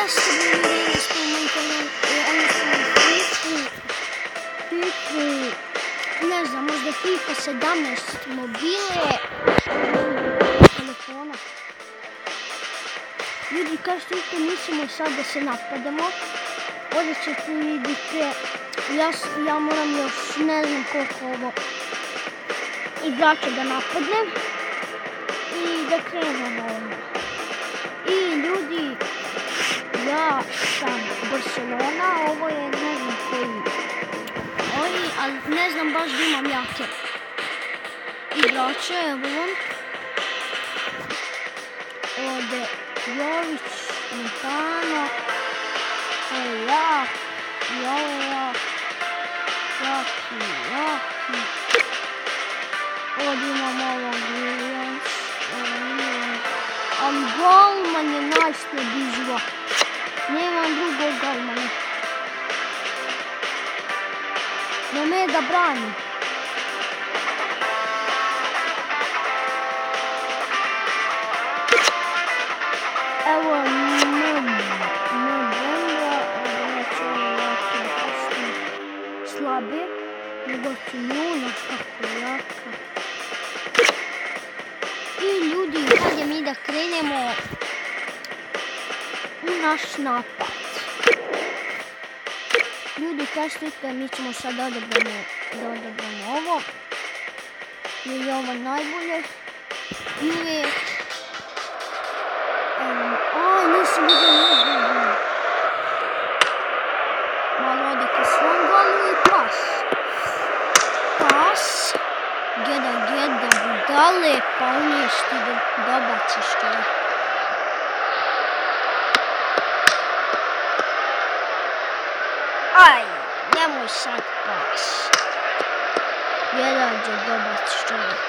jeste bili danas po mojim kanalom, FIFA, ne znam, možda FIFA 17 mobile, telefona. Ljudi, kao što vidite, mislimo sad da se napadamo. Ovdje ćete vidite, ja moram još ne znam koliko ovo igrača da napadnem i da krenemo ovo. I ljudi, ja sam Barcelona, ovo je ne znam koji oni, ali ne znam baš da imam jake igrače, evo vam. Ovdje Jović, Montano, ovo je jak, i ovo je jak, jaki. Ovdje imam ovog Williams, ali golman je najslabiji. Nemam drugog golmana. Ne me da brani. Evo slabe, nego ću njunaš kako jaka. I ljudi, hajde mi da krenemo u naš napad. Ljudi, kao što vidite, mi ćemo sad da odabramo ovo. Jer je ovo najbolje. Ili nisam vidio nijedno. Malo ode ka svom golu i pas. Pas. Geda, budale, pa umiješ ti da dobaciš to. Aj, nemoj sad pas. Gledaj gdje dobaciš čovjek.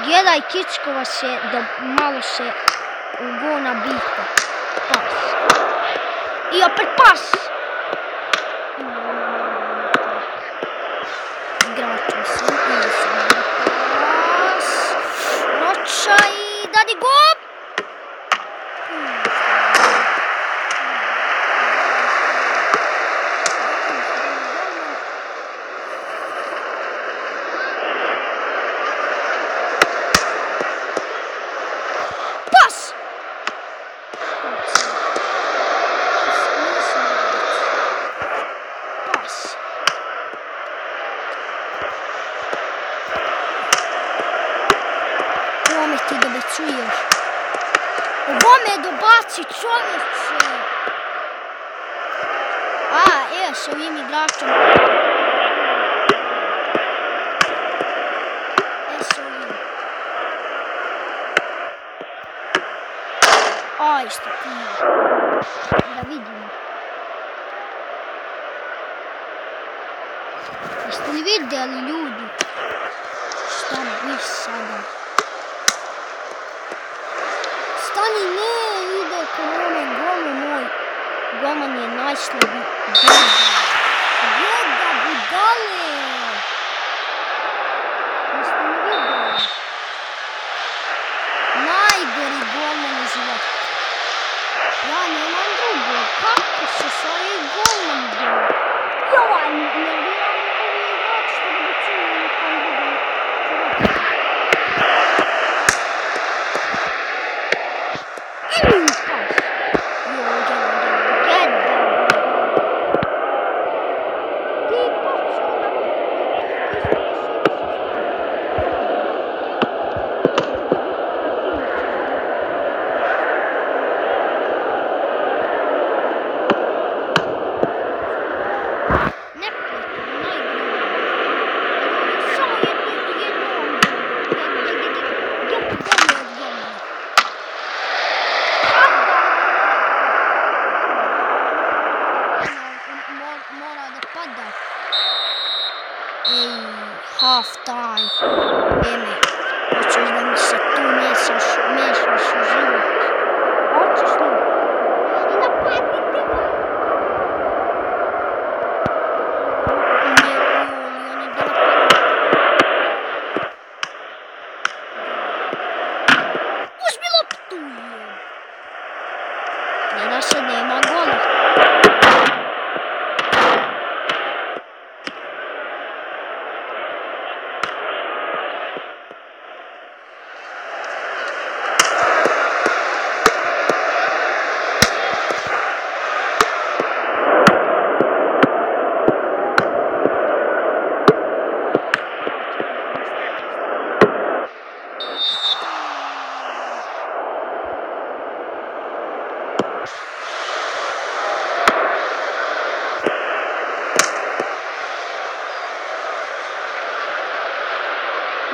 Gledaj Kičkova se, da malo se ugona bita. Pas. I opet pas. Igrača sam, ili sam pas. Roča i dadi gol. Ti da me čuješ. Ovo me dobaci čovječe. Evo s ovim igračom. S ovim. Što ti je. Da vidimo. Jeste li vidjeli ljudi? Šta bi sada? Stani, ne, ide ko onome golu moj. Golman je najslabiji. Geda, budale. Jeste li vidjeli? Najgori golman u životu. Ja nemam drugo. Kako se s ovim golman gol? Joj, ne vjerujem ovi igrač što da bi čuli nekom drugom čovjeku. da se nema gola.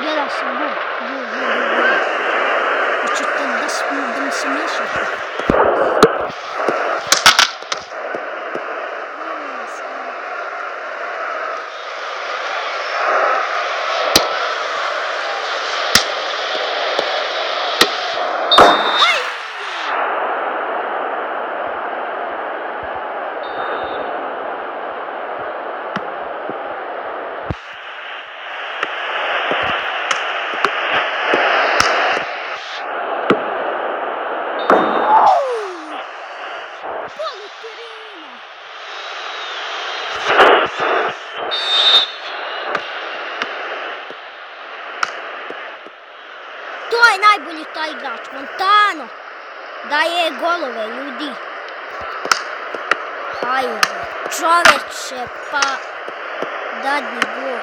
Gledao sam, hoćete da mi se miješate? To je najbolji taj igrač, Montano. Daje golove, ljudi. Hajde, čoveče, pa dadni gol.